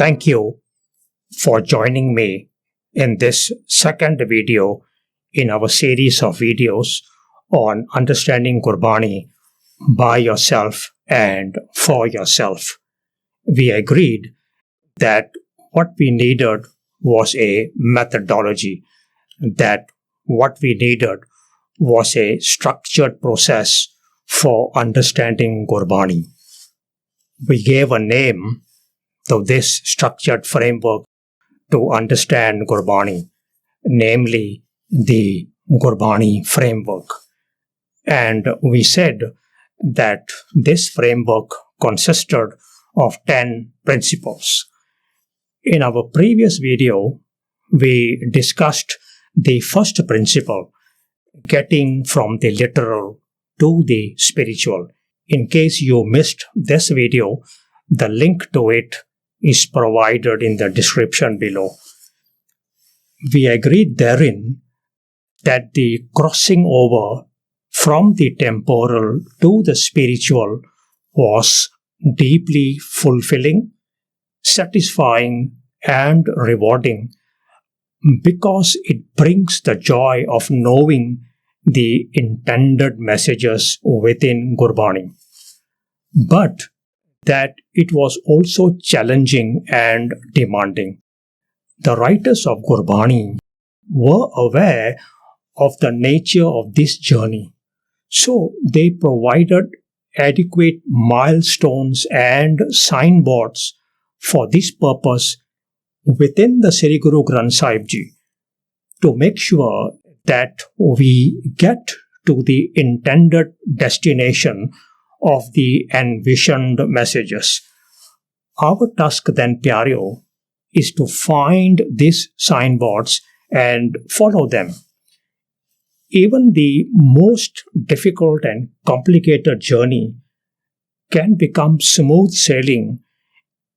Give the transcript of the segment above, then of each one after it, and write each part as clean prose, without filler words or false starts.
Thank you for joining me in this second video in our series of videos on understanding Gurbani by yourself and for yourself. We agreed that what we needed was a methodology, that what we needed was a structured process for understanding Gurbani. We gave a name to this structured framework to understand Gurbani, namely the Gurbani framework. And we said that this framework consisted of 10 principles. In our previous video, we discussed the first principle, getting from the literal to the spiritual. In case you missed this video, the link to it is provided in the description below. We agreed therein that the crossing over from the temporal to the spiritual was deeply fulfilling, satisfying, and rewarding because it brings the joy of knowing the intended messages within Gurbani. But that it was also challenging and demanding. The writers of Gurbani were aware of the nature of this journey, so they provided adequate milestones and signboards for this purpose within the Sri Guru Granth Sahib Ji to make sure that we get to the intended destination of the envisioned messages. Our task then, Pyareo, is to find these signboards and follow them. Even the most difficult and complicated journey can become smooth sailing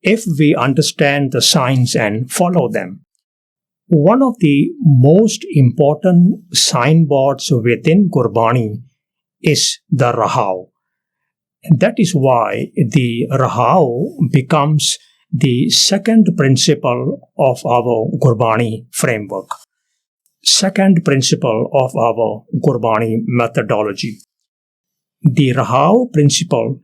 if we understand the signs and follow them. One of the most important signboards within Gurbani is the Rahao. That is why the Rahao becomes the second principle of our Gurbani framework, second principle of our Gurbani methodology. The Rahao principle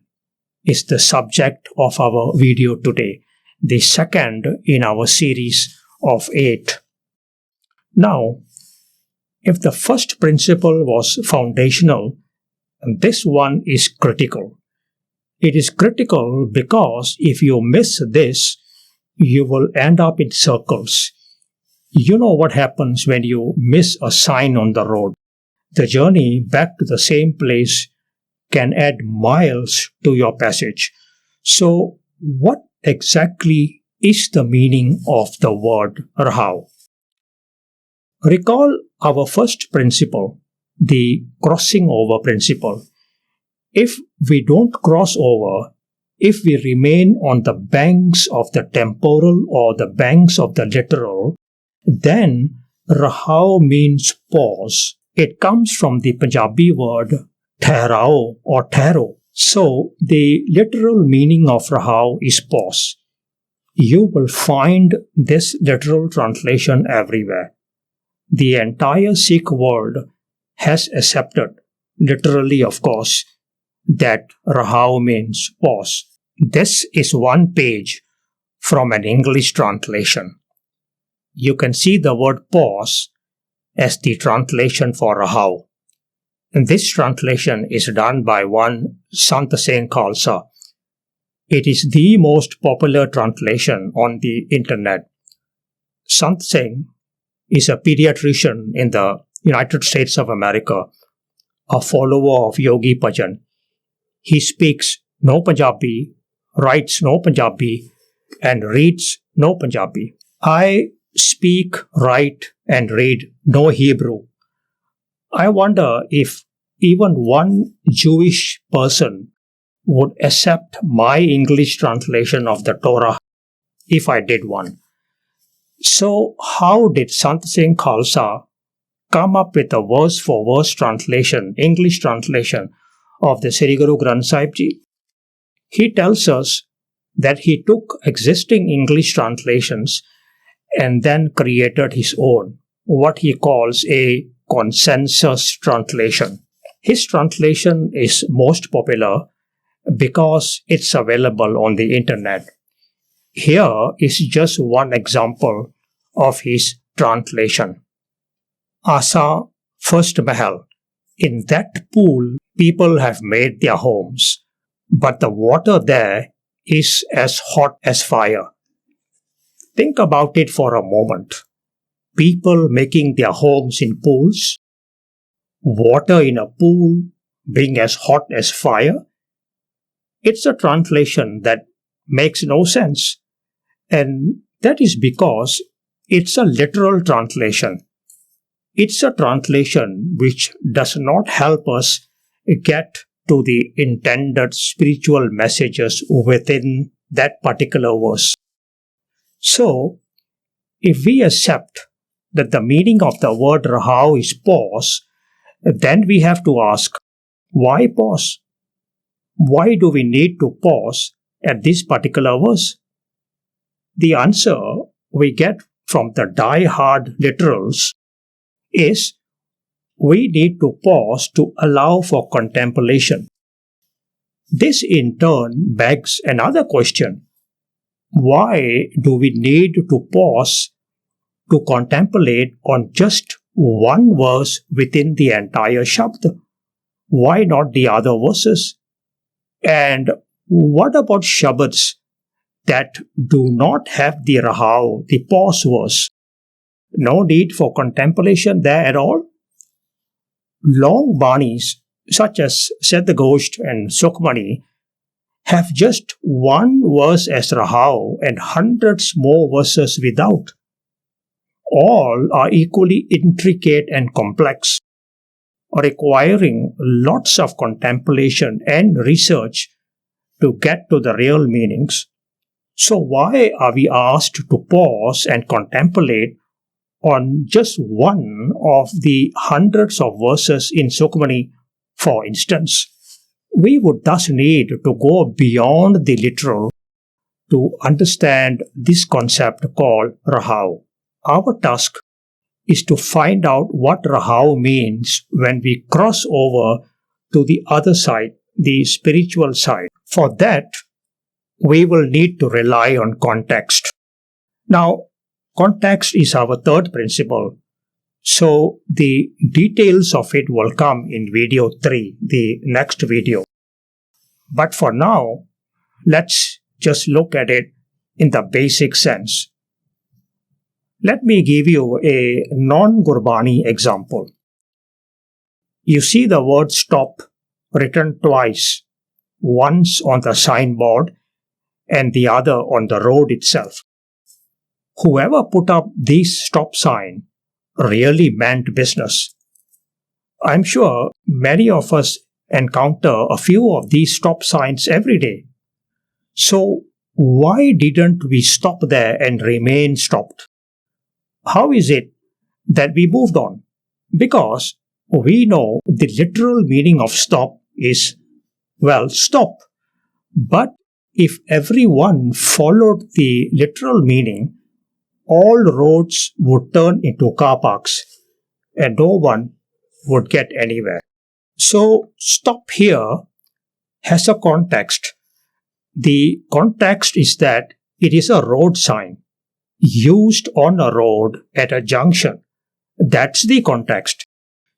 is the subject of our video today, the second in our series of 8. Now, if the first principle was foundational, this one is critical. It is critical because if you miss this, you will end up in circles. You know what happens when you miss a sign on the road. The journey back to the same place can add miles to your passage. So, what exactly is the meaning of the word Rahao? Recall our first principle, the crossing over principle. If we don't cross over, if we remain on the banks of the temporal or the banks of the literal, then Rahao means pause. It comes from the Punjabi word Thairao or Thero. So, the literal meaning of Rahao is pause. You will find this literal translation everywhere. The entire Sikh world has accepted, literally of course, that Rahao means pause. This is one page from an English translation. You can see the word pause as the translation for Rahao. And this translation is done by one Sant Singh Khalsa. It is the most popular translation on the internet. Sant Singh is a pediatrician in the United States of America, a follower of Yogi Bhajan. He speaks no Punjabi, writes no Punjabi, and reads no Punjabi. I speak, write, and read no Hebrew. I wonder if even one Jewish person would accept my English translation of the Torah if I did one. So, how did Sant Singh Khalsa come up with a verse-for-verse translation, English translation of the Sri Guru Granth Sahib Ji? He tells us that he took existing English translations and then created his own, what he calls a consensus translation. His translation is most popular because it's available on the internet. Here is just one example of his translation. Asa first Mahal. In that pool, people have made their homes, but the water there is as hot as fire. Think about it for a moment. People making their homes in pools, water in a pool being as hot as fire. It's a translation that makes no sense, and that is because it's a literal translation. It's a translation which does not help us get to the intended spiritual messages within that particular verse. So, if we accept that the meaning of the word Rahao is pause, then we have to ask, why pause? Why do we need to pause at this particular verse? The answer we get from the die-hard literals is we need to pause to allow for contemplation. This in turn begs another question. Why do we need to pause to contemplate on just one verse within the entire Shabd? Why not the other verses? And what about Shabads that do not have the Rahao, the pause verse? No need for contemplation there at all? Long banis such as Siddhagosht and Sukhmani have just one verse as Rahao and hundreds more verses without. All are equally intricate and complex, requiring lots of contemplation and research to get to the real meanings. So why are we asked to pause and contemplate on just one of the hundreds of verses in Sukhmani, for instance? We would thus need to go beyond the literal to understand this concept called Rahao. Our task is to find out what Rahao means when we cross over to the other side, the spiritual side. For that, we will need to rely on context. Now, context is our third principle, so the details of it will come in video 3, the next video. But for now, let's just look at it in the basic sense. Let me give you a non-Gurbani example. You see the word stop written twice, once on the signboard and the other on the road itself. Whoever put up this stop sign really meant business. I'm sure many of us encounter a few of these stop signs every day. So why didn't we stop there and remain stopped? How is it that we moved on? Because we know the literal meaning of stop is, well, stop. But if everyone followed the literal meaning, all roads would turn into car parks and no one would get anywhere. So stop here has a context. The context is that it is a road sign used on a road at a junction. That's the context.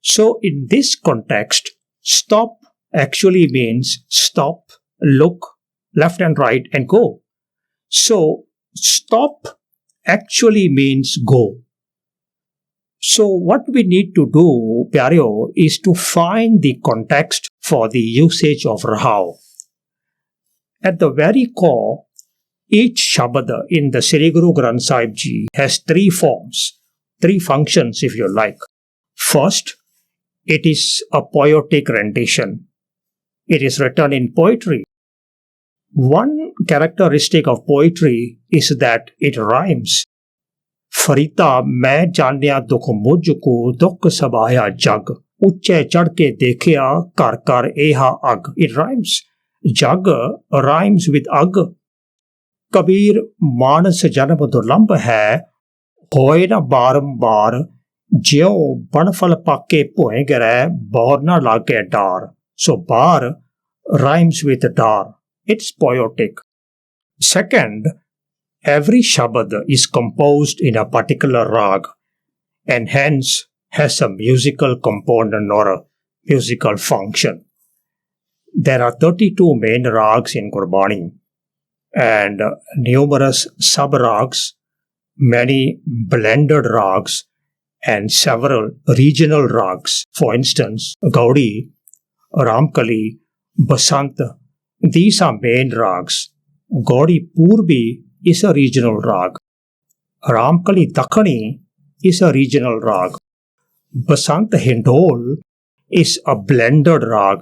So in this context, stop actually means stop, look, left and right, and go. So stop actually means go. So what we need to do, Pyareo, is to find the context for the usage of Rahao. At the very core, each Shabada in the Sri Guru Granth Sahib Ji has three forms, three functions if you like. First, it is a poetic rendition. It is written in poetry. One characteristic of poetry is that it rhymes. फरीता मैं जानिया दुख मुझको दुख सबाया जग उच्चे चढ़ के देखिया कर कर एहा अग. It rhymes. Jag rhymes with ag. Kabir मानस जन्म दुर्लभ है, होए न बारंबार, ज्यों बनफल पाके भोए गिरै, बौर न लागे डार. So bar rhymes with dar. It's poetic. Second, every shabad is composed in a particular rag and hence has a musical component or a musical function. There are 32 main rags in Gurbani and numerous sub-rags, many blended rags, and several regional rags. For instance, Gaudi, Ramkali, Basant, these are main rags. Gaudi Purbi is a regional rag. Ramkali Dakhani is a regional rag. Basant Hindol is a blended rag,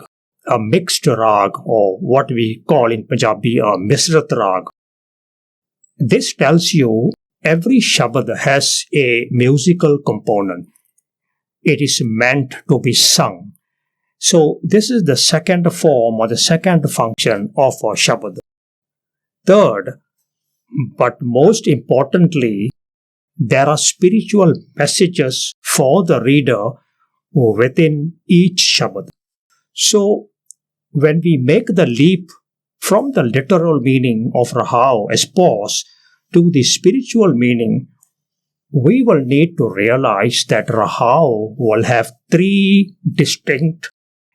a mixed rag, or what we call in Punjabi a misrat rag. This tells you every Shabad has a musical component. It is meant to be sung. So this is the second form or the second function of a Shabad. Third, but most importantly, there are spiritual messages for the reader within each Shabad. So when we make the leap from the literal meaning of Rahao as pause to the spiritual meaning, we will need to realize that Rahao will have three distinct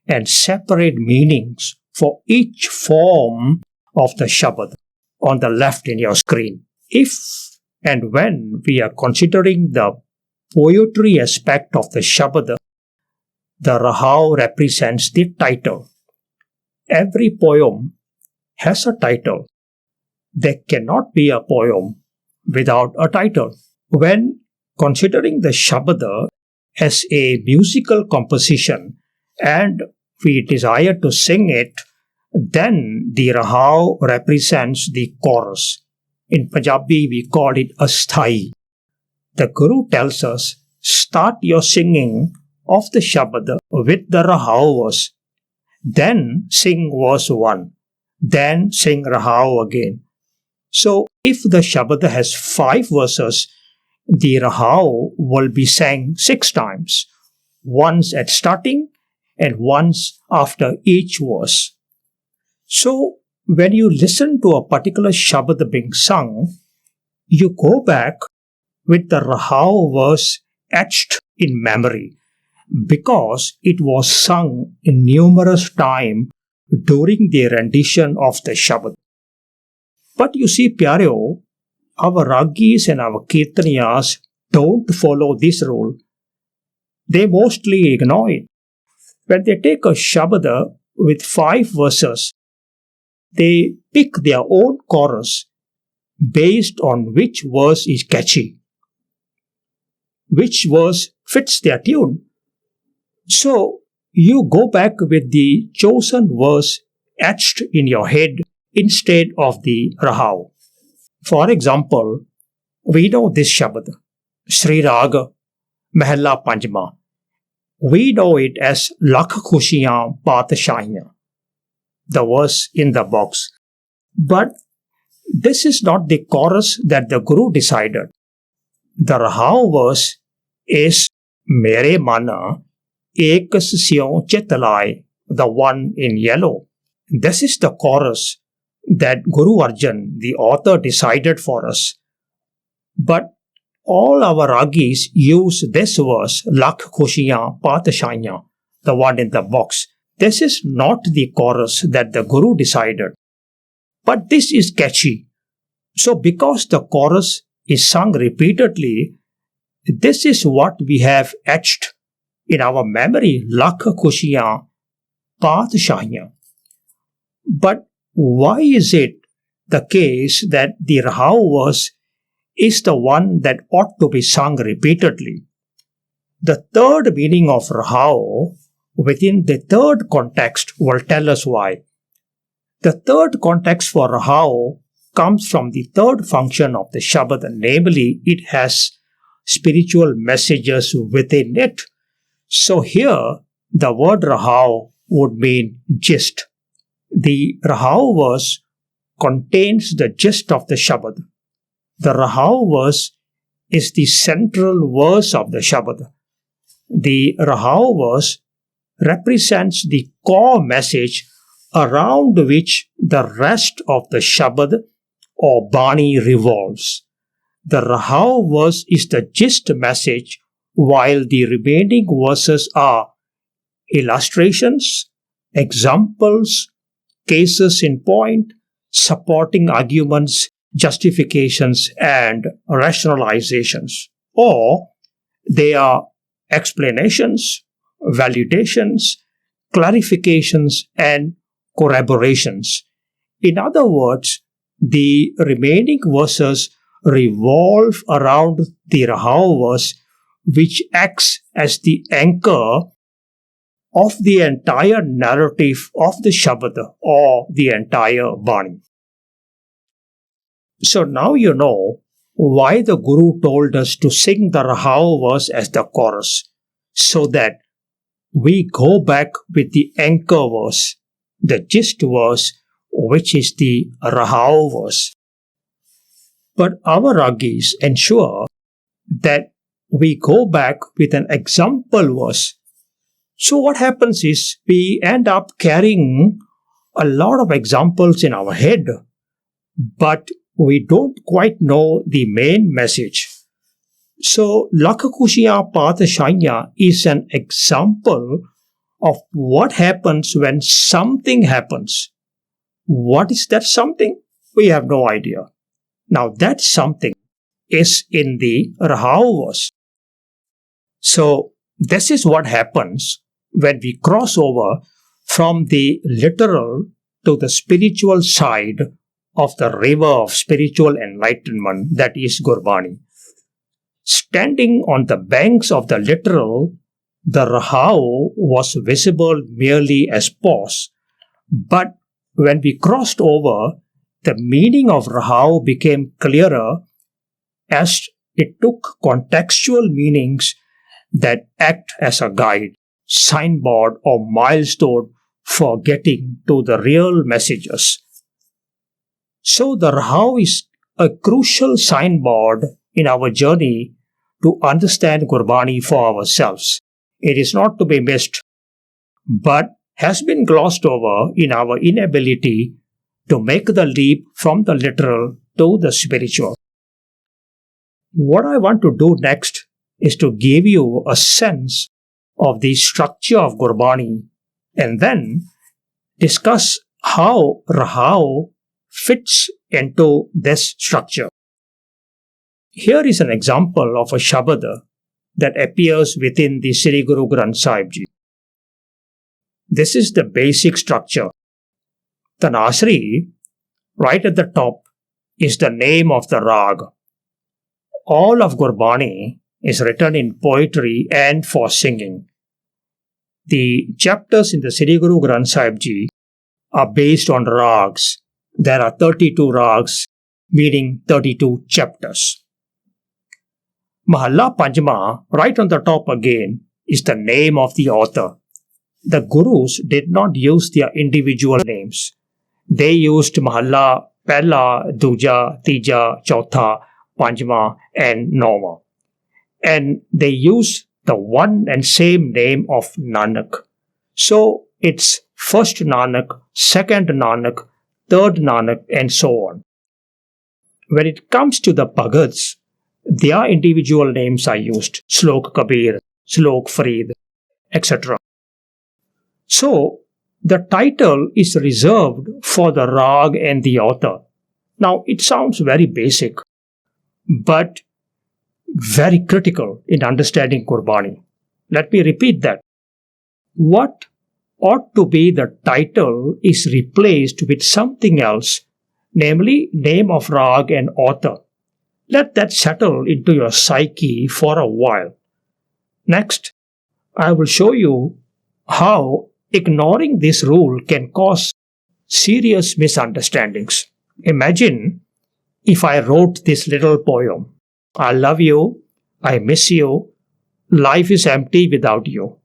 and separate meanings for each form of the Shabad on the left in your screen. If and when we are considering the poetry aspect of the Shabad, the Rahao represents the title. Every poem has a title. There cannot be a poem without a title. When considering the Shabad as a musical composition and we desire to sing it, then the Rahao represents the chorus. In Punjabi, we call it asthai. The Guru tells us, start your singing of the Shabad with the Rahao verse. Then sing verse 1. Then sing Rahao again. So if the Shabad has 5 verses, the Rahao will be sang 6 times. Once at starting and once after each verse. So when you listen to a particular Shabad being sung, you go back with the Rahao verse etched in memory because it was sung in numerous times during the rendition of the Shabad. But you see, Pyareo, our Ragis and our Kirtaniyas don't follow this rule. They mostly ignore it. When they take a Shabad with 5 verses, they pick their own chorus based on which verse is catchy, which verse fits their tune. So you go back with the chosen verse etched in your head instead of the Rahao. For example, we know this Shabad, Sri Raga, Mahalla Panjma. We know it as Lakh Khushiyan Patshahiyan, the verse in the box. But this is not the chorus that the Guru decided. The Rahao verse is Mere Mana Ekas Syon Chitalai, the one in yellow. This is the chorus that Guru Arjan, the author, decided for us. But all our Ragis use this verse, Lakh Khushiyan Patshahiyan, the one in the box. This is not the chorus that the Guru decided. But this is catchy. So because the chorus is sung repeatedly, this is what we have etched in our memory, Lakh Khushiyan Patshahiyan. But why is it the case that the Rahao verse is the one that ought to be sung repeatedly? The third meaning of Rahao within the third context will tell us why. The third context for Rahao comes from the third function of the Shabad, namely it has spiritual messages within it. So here the word Rahao would mean gist. The Rahao verse contains the gist of the Shabad. The Rahao verse is the central verse of the Shabad. The Rahao verse represents the core message around which the rest of the Shabad or Bani revolves. The Rahao verse is the gist message, while the remaining verses are illustrations, examples, cases in point, supporting arguments, justifications, and rationalizations. Or they are explanations, validations, clarifications, and corroborations. In other words, the remaining verses revolve around the Rahao verse, which acts as the anchor of the entire narrative of the Shabad or the entire Bani. So now you know why the Guru told us to sing the Rahao verse as the chorus, so that we go back with the anchor verse, the gist verse, which is the Rahao verse. But our Ragis ensure that we go back with an example verse. So what happens is we end up carrying a lot of examples in our head, but we don't quite know the main message. So Lakakushiya Pathashanya is an example of what happens when something happens. What is that something? We have no idea. Now that something is in the Rahao verse. So this is what happens when we cross over from the literal to the spiritual side of the river of spiritual enlightenment, that is Gurbani. Standing on the banks of the literal, the Rahao was visible merely as pause. But when we crossed over, the meaning of Rahao became clearer as it took contextual meanings that act as a guide, signboard, or milestone for getting to the real messages. So the Rahao is a crucial signboard in our journey to understand Gurbani for ourselves. It is not to be missed, but has been glossed over in our inability to make the leap from the literal to the spiritual. What I want to do next is to give you a sense of the structure of Gurbani and then discuss how Rahao fits into this structure. Here is an example of a Shabad that appears within the Sri Guru Granth Sahib Ji. This is the basic structure. Tanasri, right at the top, is the name of the rag. All of Gurbani is written in poetry and for singing. The chapters in the Sri Guru Granth Sahib Ji are based on rags. There are 32 rags, meaning 32 chapters. Mahalla Panjma, right on the top again, is the name of the author. The Gurus did not use their individual names. They used Mahalla, Pehla, Duja, Tija, Chautha, Panjma, and Noma. And they used the one and same name of Nanak. So it's first Nanak, second Nanak, third Nanak, and so on. When it comes to the Bhagats, their individual names are used. Slok Kabir, Slok Farid, etc. So, the title is reserved for the rag and the author. Now, it sounds very basic, but very critical in understanding Gurbani. Let me repeat that. What ought to be the title is replaced with something else, namely name of rag and author. Let that settle into your psyche for a while. Next, I will show you how ignoring this rule can cause serious misunderstandings. Imagine if I wrote this little poem. I love you, I miss you, life is empty without you.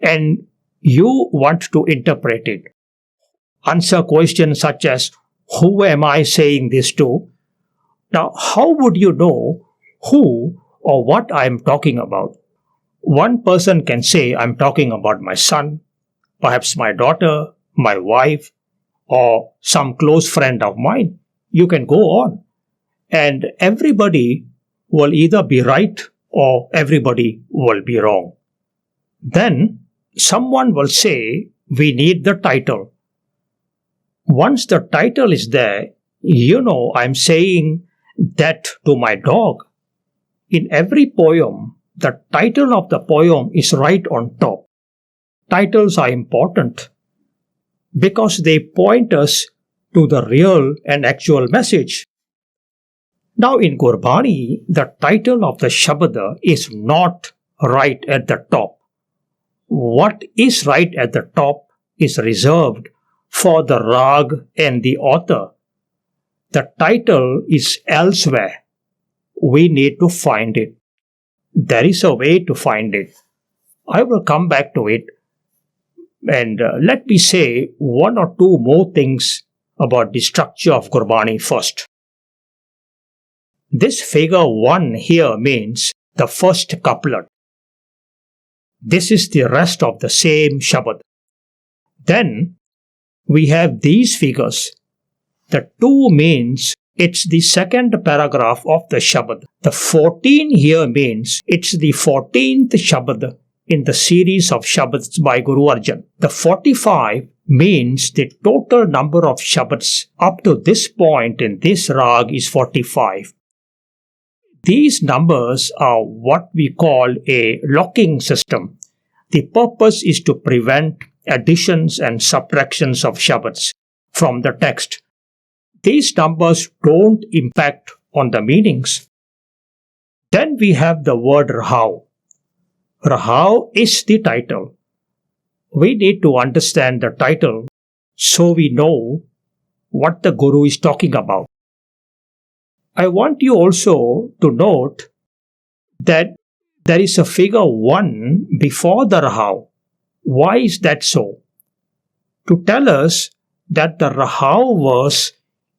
And you want to interpret it. Answer questions such as, who am I saying this to? Now, how would you know who or what I am talking about? One person can say I'm talking about my son, perhaps my daughter, my wife, or some close friend of mine. You can go on. And everybody will either be right or everybody will be wrong. Then someone will say we need the title. Once the title is there, I'm saying that to my dog. In every poem, the title of the poem is right on top. Titles are important because they point us to the real and actual message. Now in Gurbani, the title of the Shabad is not right at the top. What is right at the top is reserved for the rag and the author. The title is elsewhere. We need to find it. There is a way to find it. I will come back to it. And let me say one or two more things about the structure of Gurbani first. This figure 1 here means the first couplet. This is the rest of the same Shabad. Then we have these figures. The 2 means it's the second paragraph of the Shabad. The 14 here means it's the 14th Shabad in the series of Shabads by Guru Arjan. The 45 means the total number of Shabads up to this point in this rag is 45. These numbers are what we call a locking system. The purpose is to prevent additions and subtractions of Shabads from the text. These numbers don't impact on the meanings. Then we have the word Rahao. Rahao is the title. We need to understand the title so we know what the Guru is talking about. I want you also to note that there is a figure 1 before the Rahao. Why is that so? To tell us that the Rahao verse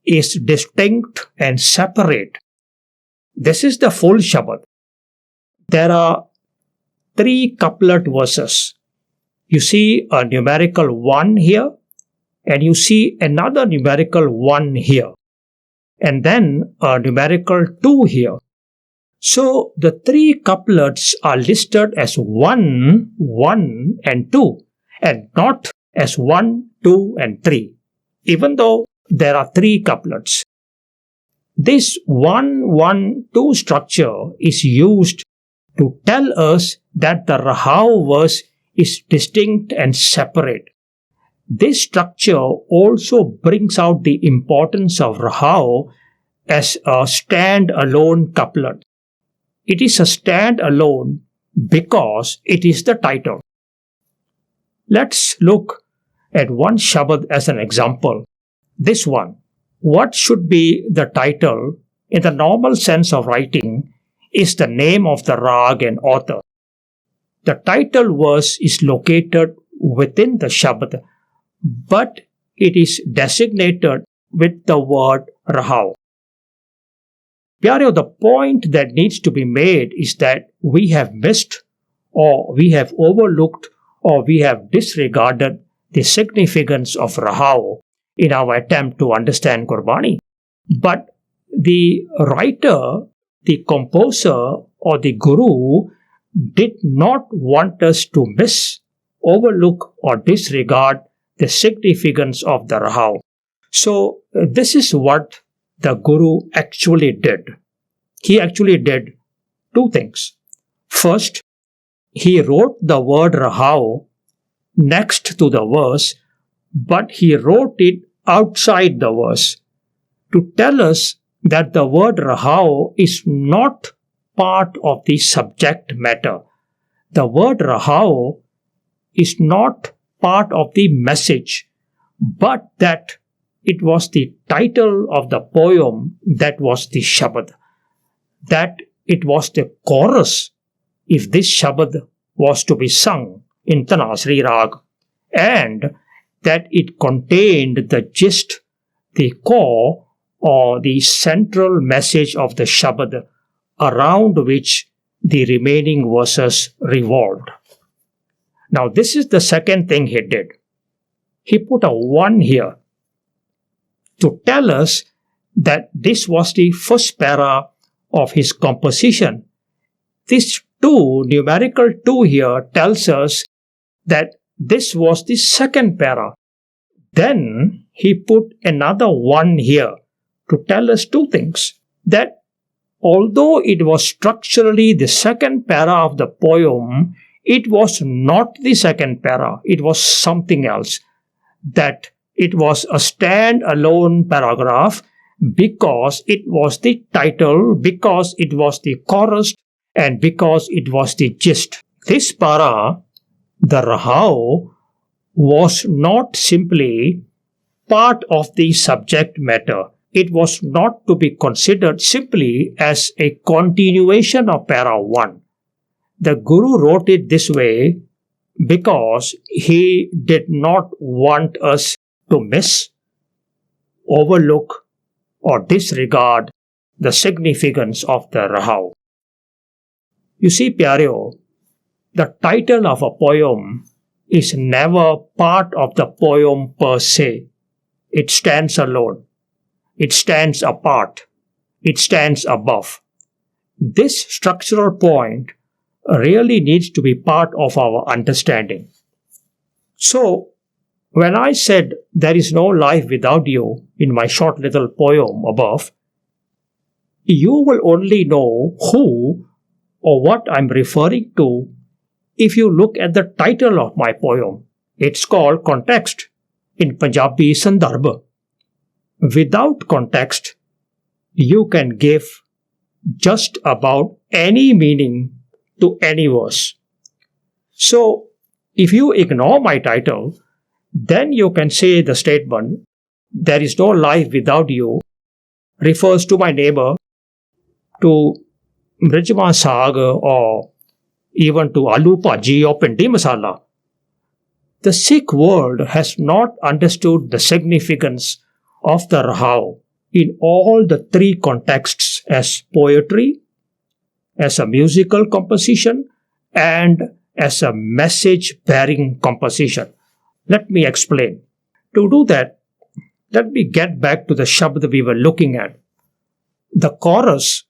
is distinct and separate. This is the full Shabad. There are 3 couplet verses. You see a numerical 1 here, and you see another numerical 1 here, and then a numerical 2 here. So the 3 couplets are listed as 1, 1 and 2, and not as 1, 2 and 3, even though there are 3 couplets. This 1, 1, 2 structure is used to tell us that the Rahao verse is distinct and separate. This structure also brings out the importance of Rahao as a stand-alone couplet. It is a stand-alone because it is the title. Let's look at one Shabad as an example. This one. What should be the title in the normal sense of writing is the name of the rag and author. The title verse is located within the Shabad, but it is designated with the word Rahao. Pyareo, the point that needs to be made is that we have missed, or we have overlooked, or we have disregarded the significance of Rahao in our attempt to understand Gurbani. But the writer, the composer, or the Guru did not want us to miss, overlook, or disregard the significance of the Rahao. So this is what the Guru actually did. He actually did 2 things. First, he wrote the word Rahao next to the verse, but he wrote it outside the verse to tell us that the word Rahao is not part of the subject matter. The word Rahao is not part of the message, but that it was the title of the poem that was the Shabad, that it was the chorus if this Shabad was to be sung in Tanasri Rag, and that it contained the gist, the core or the central message of the Shabad around which the remaining verses revolved. Now, this is the second thing he did. He put a 1 here to tell us that this was the first para of his composition. This 2, numerical 2 here, tells us that this was the second para. Then he put another 1 here to tell us 2 things. That although it was structurally the second para of the poem, it was not the second para, it was something else. That it was a stand-alone paragraph because it was the title, because it was the chorus, and because it was the gist. This para, the Rahao, was not simply part of the subject matter. It was not to be considered simply as a continuation of para 1. The Guru wrote it this way because he did not want us to miss, overlook, or disregard the significance of the Rahao. You see, Pyareo, the title of a poem is never part of the poem per se. It stands alone. It stands apart. It stands above. This structural point really needs to be part of our understanding. So, when I said there is no life without you in my short little poem above, you will only know who or what I'm referring to if you look at the title of my poem. It's called Context, in Punjabi Sandarbha. Without context, you can give just about any meaning to any verse. So, if you ignore my title, then you can say the statement, there is no life without you, refers to my neighbor, to Mrijma Saag, or even to Aloo Bhaji or Pindi Masala. The Sikh world has not understood the significance of the Rahao in all the 3 contexts as poetry, as a musical composition, and as a message-bearing composition. Let me explain. To do that, let me get back to the Shabd we were looking at. The chorus,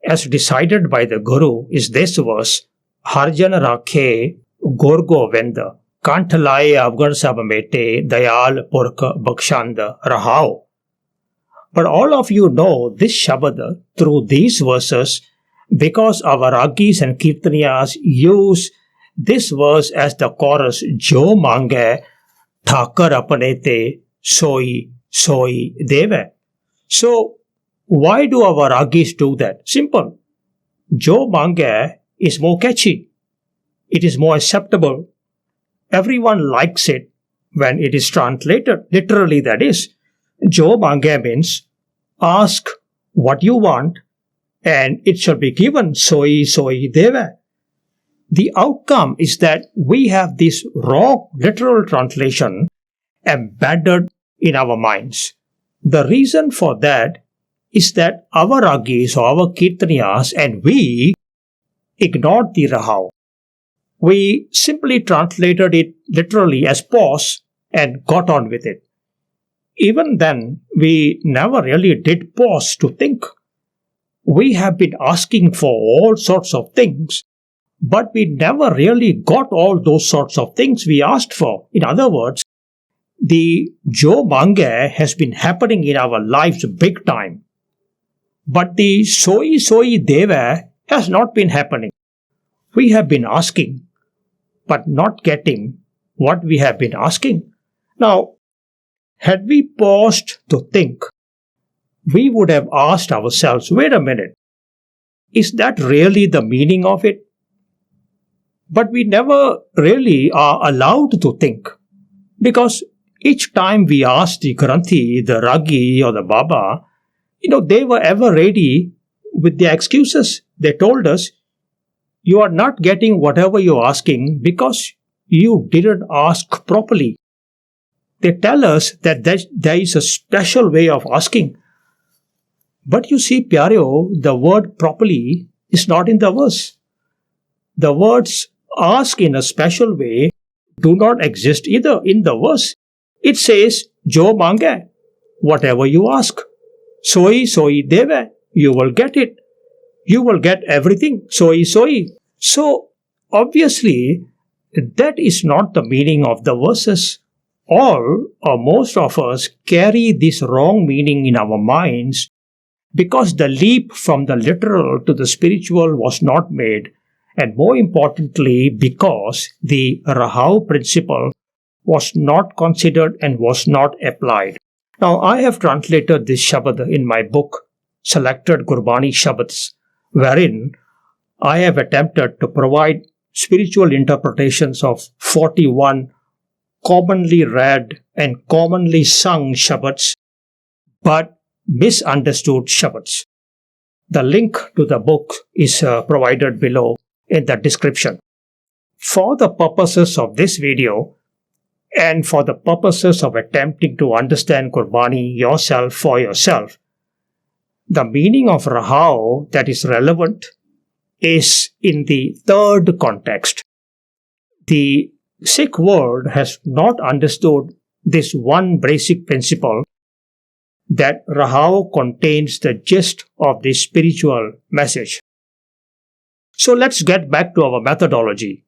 as decided by the Guru, is this verse, Harjan Rakhe Gur Govind, Kanth Laye Afgan Sab Mete, Dayal Purkh Bakshand Rahao. But all of you know this Shabad through these verses because our Ragis and Kirtaniyas use this verse as the chorus, Jo Mange Thakar Apane Te Soi Soi Deve. So, why do our Ragis do that? Simple. Jo Mange is more catchy. It is more acceptable. Everyone likes it when it is translated. Literally, that is. Jo Mange means ask what you want and it shall be given. Soi Soi Deve. The outcome is that we have this raw literal translation embedded in our minds. The reason for that is that our Ragis or our Kirtaniyas and we ignored the Rahao. We simply translated it literally as pause and got on with it. Even then, we never really did pause to think. We have been asking for all sorts of things, but we never really got all those sorts of things we asked for. In other words, the Jo Mange has been happening in our lives big time. But the Soi Soi Deva has not been happening. We have been asking, but not getting what we have been asking. Now, had we paused to think, we would have asked ourselves, wait a minute, is that really the meaning of it? But we never really are allowed to think, because each time we asked the Granthi, the Ragi or the Baba, they were ever ready with their excuses. They told us, you are not getting whatever you're asking because you didn't ask properly. They tell us that there is a special way of asking. But you see, Pyareo, the word properly is not in the verse. The words ask in a special way do not exist either in the verse. It says, Jo mange, whatever you ask. Soi deve, you will get it. You will get everything. Soi. So, obviously, that is not the meaning of the verses. All or most of us carry this wrong meaning in our minds because the leap from the literal to the spiritual was not made, and more importantly, because the Rahao principle was not considered and was not applied. Now, I have translated this Shabad in my book, Selected Gurbani Shabads, wherein I have attempted to provide spiritual interpretations of 41 commonly read and commonly sung Shabads, but misunderstood Shabads. The link to the book is provided below in the description. For the purposes of this video and for the purposes of attempting to understand Gurbani yourself for yourself, the meaning of Rahao that is relevant is in the third context. The Sikh world has not understood this one basic principle that Rahao contains the gist of the spiritual message. So let's get back to our methodology.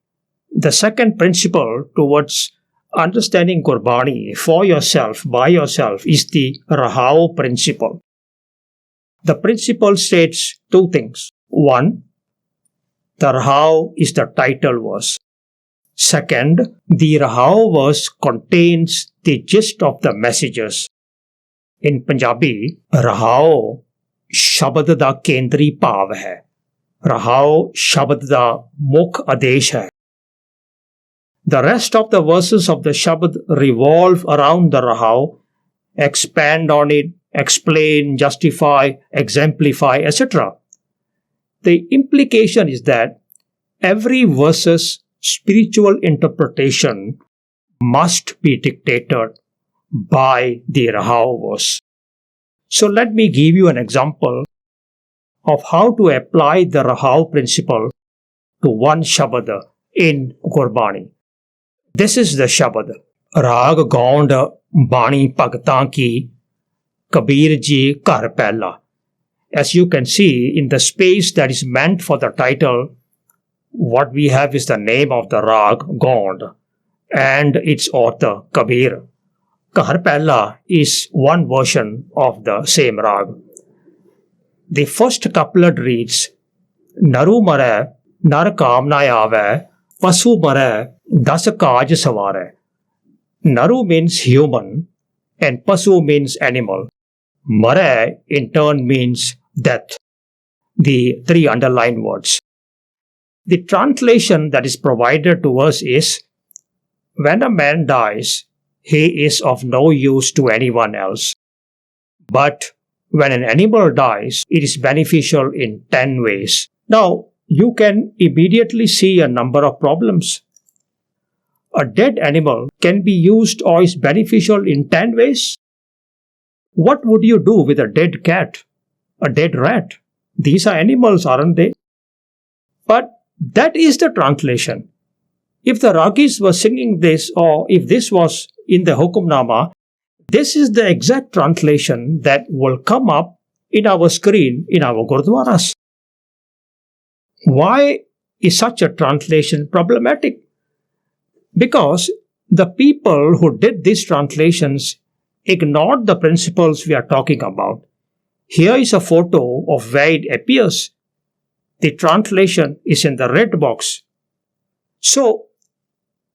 The second principle towards understanding Gurbani for yourself, by yourself, is the Rahao principle. The principle states two things. One, the Rahao is the title verse. Second, the Rahao verse contains the gist of the messages. In Punjabi, Rahao Shabad da kendri bhav hai. Rahao Shabad da mukh adesh hai. The rest of the verses of the Shabad revolve around the Rahao, expand on it, explain, justify, exemplify, etc. The implication is that every verse's spiritual interpretation must be dictated by the Rahao verse. So let me give you an example of how to apply the Rahao principle to one Shabad in Gurbani. This is the Shabad. Raag gaund bani bhagtan ki, Kabir ji ghar pehla. As you can see, in the space that is meant for the title, what we have is the name of the Raag, Gaund, and its author, Kabir. Ghar pehla is one version of the same Raag. The first couplet reads, Naru mare, nar kamna aave, pasu mare, das kaaj savare. Naru means human and pasu means animal. Mare in turn means death. The three underlined words. The translation that is provided to us is, when a man dies, he is of no use to anyone else. But when an animal dies, it is beneficial in 10 ways. Now, you can immediately see a number of problems. A dead animal can be used or is beneficial in 10 ways. What would you do with a dead cat, a dead rat? These are animals, aren't they? But that is the translation. If the Ragis were singing this, or if this was in the Hukumnama, this is the exact translation that will come up in our screen in our Gurdwaras. Why is such a translation problematic? Because the people who did these translations ignored the principles we are talking about. Here is a photo of where it appears. The translation is in the red box. So,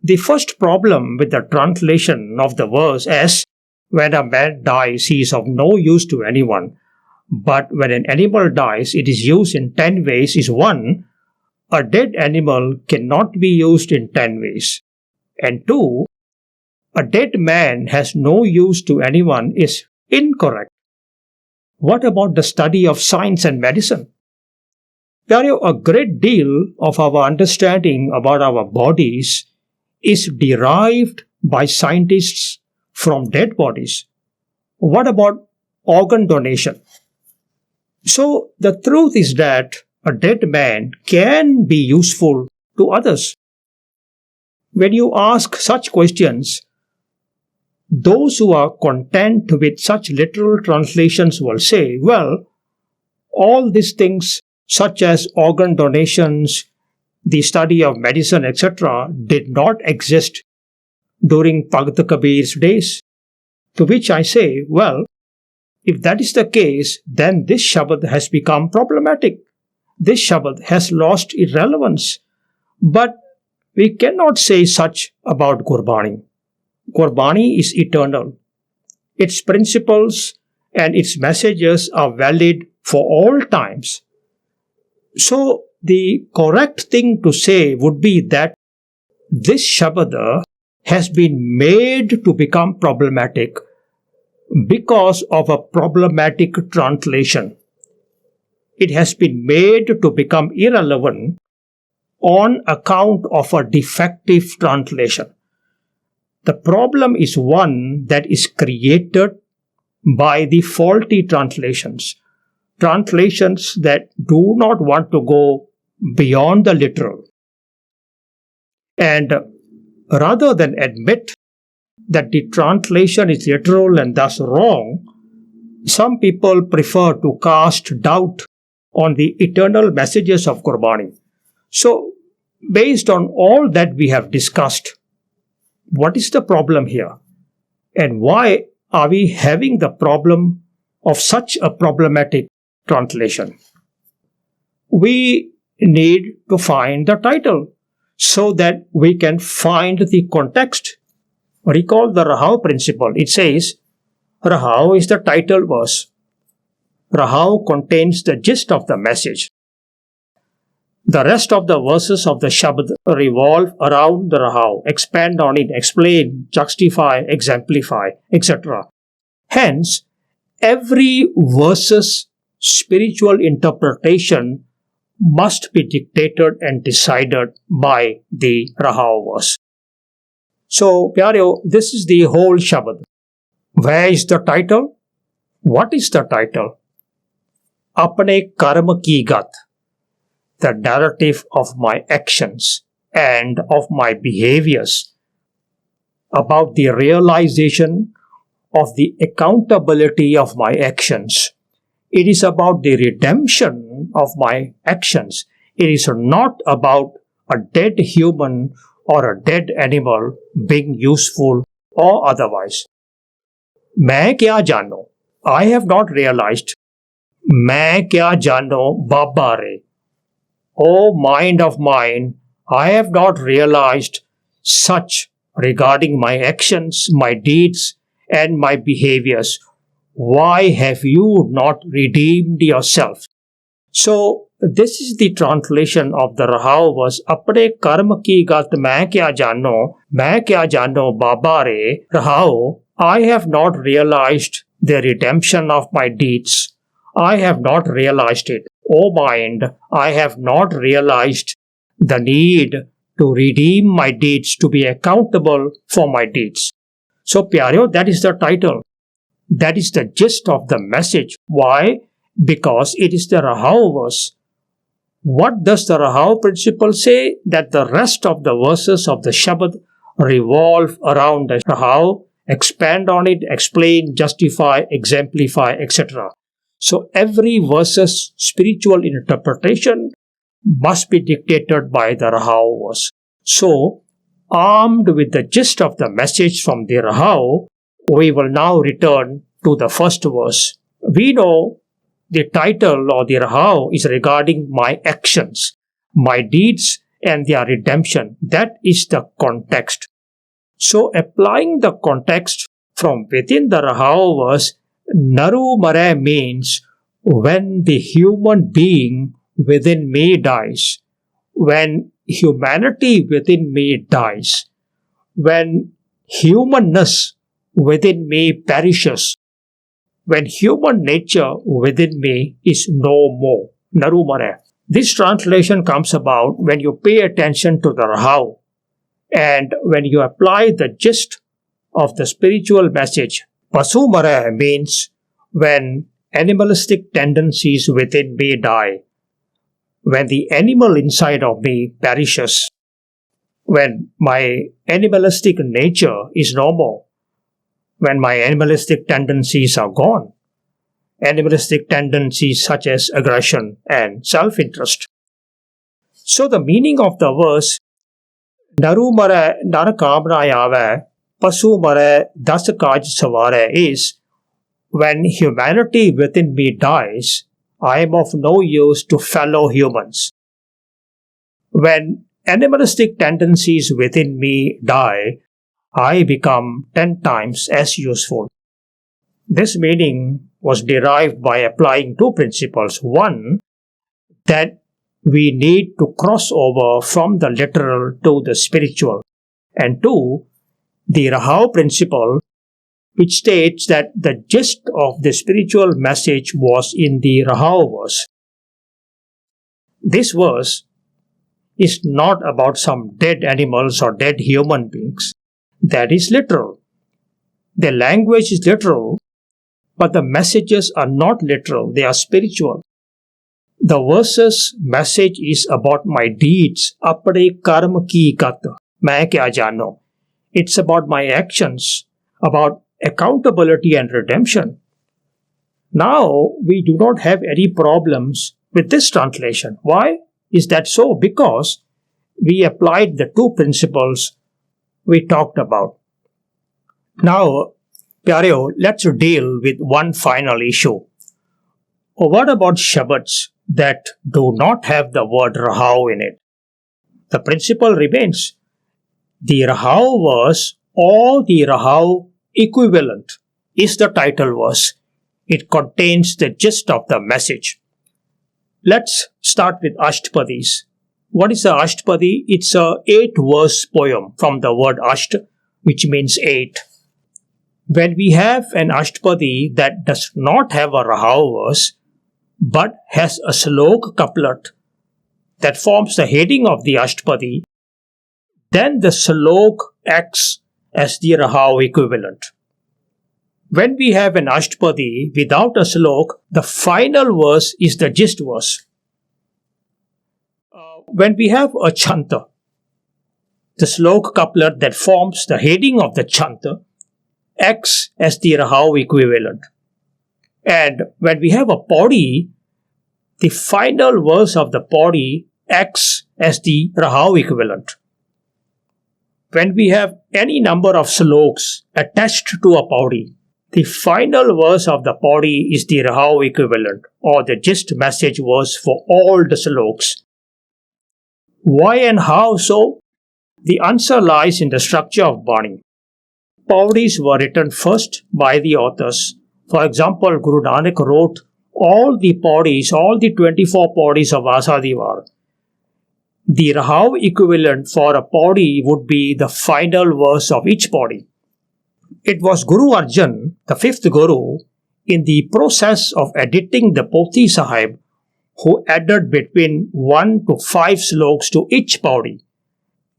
the first problem with the translation of the verse is, when a man dies, he is of no use to anyone. But when an animal dies, it is used in 10 ways is 1, a dead animal cannot be used in 10 ways. And 2, a dead man has no use to anyone is incorrect. What about the study of science and medicine? A great deal of our understanding about our bodies is derived by scientists from dead bodies? What about organ donation? So the truth is that a dead man can be useful to others. When you ask such questions, those who are content with such literal translations will say, well, all these things such as organ donations, the study of medicine, etc., did not exist during Bhagat Kabir's days. To which I say, well, if that is the case, then this Shabad has become problematic. This Shabad has lost its relevance. But we cannot say such about Gurbani. Gurbani is eternal. Its principles and its messages are valid for all times. So the correct thing to say would be that this Shabad has been made to become problematic because of a problematic translation. It has been made to become irrelevant on account of a defective translation. The problem is one that is created by the faulty translations. Translations that do not want to go beyond the literal. And rather than admit that the translation is literal and thus wrong, some people prefer to cast doubt on the eternal messages of Gurbani. So, based on all that we have discussed, what is the problem here? And why are we having the problem of such a problematic translation? We need to find the title so that we can find the context. Recall the Rahao principle. It says, Rahao is the title verse. Rahao contains the gist of the message. The rest of the verses of the Shabad revolve around the Rahao, expand on it, explain, justify, exemplify, etc. Hence, every verse's spiritual interpretation must be dictated and decided by the Rahao verse. So, Pyareo, this is the whole Shabad. Where is the title? What is the title? Apne karma ki gat, the narrative of my actions and of my behaviors, about the realization of the accountability of my actions. It is about the redemption of my actions. It is not about a dead human or a dead animal being useful or otherwise. मैं क्या जानो? I have not realized. मैं क्या जानो बाबा रे? O mind of mine, I have not realized such regarding my actions, my deeds, and my behaviors. Why have you not redeemed yourself? So, this is the translation of the Rahao verse. Apne karma ki gat मैं क्या जानो बाबा रे Rahao. I have not realized the redemption of my deeds. I have not realized it. O mind, I have not realized the need to redeem my deeds, to be accountable for my deeds. So, Pyareo, that is the title. That is the gist of the message. Why? Because it is the Rahao verse. What does the Rahao principle say? That the rest of the verses of the Shabad revolve around the Rahao, expand on it, explain, justify, exemplify, etc. So every verse's spiritual interpretation must be dictated by the Rahao verse. So, armed with the gist of the message from the Rahao, we will now return to the first verse. We know the title or the Rahao is regarding my actions, my deeds and their redemption. That is the context. So, applying the context from within the Rahao verse, Naru Mare means when the human being within me dies, when humanity within me dies, when humanness within me perishes, when human nature within me is no more. Naru Mare. This translation comes about when you pay attention to the Rahao and when you apply the gist of the spiritual message. Pasu mare means when animalistic tendencies within me die, when the animal inside of me perishes, when my animalistic nature is no more, when my animalistic tendencies are gone, animalistic tendencies such as aggression and self-interest. So the meaning of the verse, Naru mare nar kamna ave, pasu mare das kaj savare, is when humanity within me dies, I am of no use to fellow humans. When animalistic tendencies within me die, I become 10 times as useful. This meaning was derived by applying two principles. One, that we need to cross over from the literal to the spiritual. And two, the Rahao principle, which states that the gist of the spiritual message was in the Rahao verse. This verse is not about some dead animals or dead human beings. That is literal. The language is literal, but the messages are not literal, they are spiritual. The verse's message is about my deeds. Apade karma ki gat, main kya jano. It's about my actions, about accountability and redemption. Now, we do not have any problems with this translation. Why is that so? Because we applied the two principles we talked about. Now, Pyareo, let's deal with one final issue. What about Shabads that do not have the word Rahao in it? The principle remains. The Rahao verse or the Rahao equivalent is the title verse. It contains the gist of the message. Let's start with Ashtpadis. What is the Ashtpadi? It's a 8-verse poem from the word Asht, which means 8. When we have an Ashtpadi that does not have a Rahao verse, but has a slok couplet that forms the heading of the Ashtpadi, then the slok acts as the Rahao equivalent. When we have an Ashtpadi without a slok, the final verse is the gist verse. When we have a chanta, the slok couplet that forms the heading of the chanta acts as the Rahao equivalent. And when we have a paudi, the final verse of the paudi acts as the Rahao equivalent. When we have any number of sloks attached to a paudi, the final verse of the paudi is the Rahao equivalent, or the gist message verse for all the sloks. Why and how so? The answer lies in the structure of Bani. Paudis were written first by the authors. For example, Guru Nanak wrote all the paudis, all the 24 paudis of Asadivar. The Rahao equivalent for a paudi would be the final verse of each paudi. It was Guru Arjan, the 5th Guru, in the process of editing the Pothi Sahib, who added between 1 to 5 sloks to each paudi.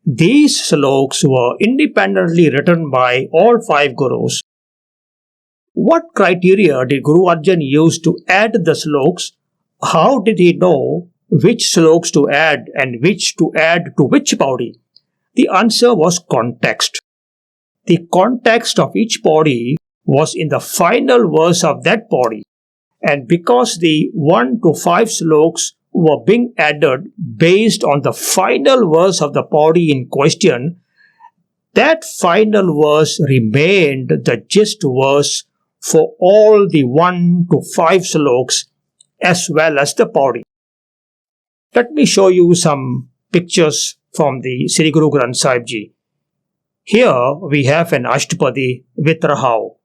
These sloks were independently written by all 5 Gurus. What criteria did Guru Arjan use to add the sloks? How did he know which sloks to add and which to add to which paudi? The answer was context. The context of each paudi was in the final verse of that paudi. And because the 1 to 5 sloks were being added based on the final verse of the paudi in question, that final verse remained the gist verse for all the 1 to 5 sloks as well as the paudi. Let me show you some pictures from the Sri Guru Granth Sahib Ji. Here we have an Ashtpadi with Rahao.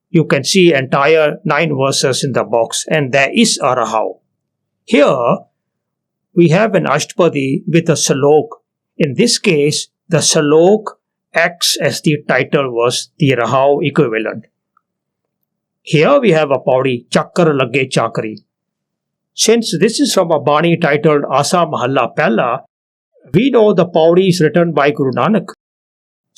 You can see entire 9 verses in the box, and there is a Rahao. Here we have an Ashtpadi with a Salok. In this case, the Salok acts as the title verse, the Rahao equivalent. Here we have a paudi, Chakkar Lage Chakri. Since this is from a Bani titled Asa Mahalla Pehla, we know the paudi is written by Guru Nanak.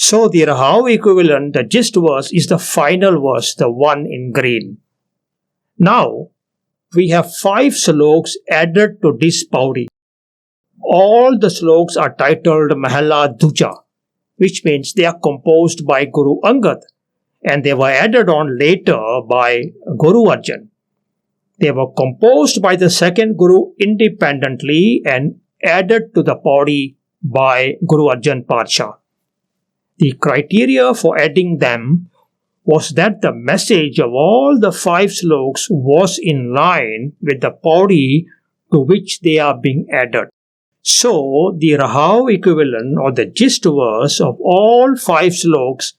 So the Rahao equivalent, the gist verse, is the final verse, the one in green. Now, we have 5 sloks added to this pauri. All the sloks are titled Mahalla Duja, which means they are composed by Guru Angad, and they were added on later by Guru Arjan. They were composed by the second Guru independently and added to the pauri by Guru Arjan Parsha. The criteria for adding them was that the message of all the 5 sloks was in line with the pauri to which they are being added. So, the Rahao equivalent or the gist verse of all 5 sloks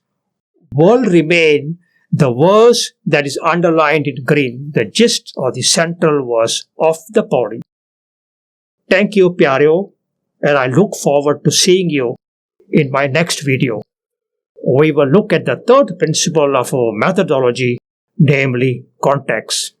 will remain the verse that is underlined in green, the gist or the central verse of the pauri. Thank you, Pyareo, and I look forward to seeing you in my next video. We will look at the third principle of our methodology, namely context.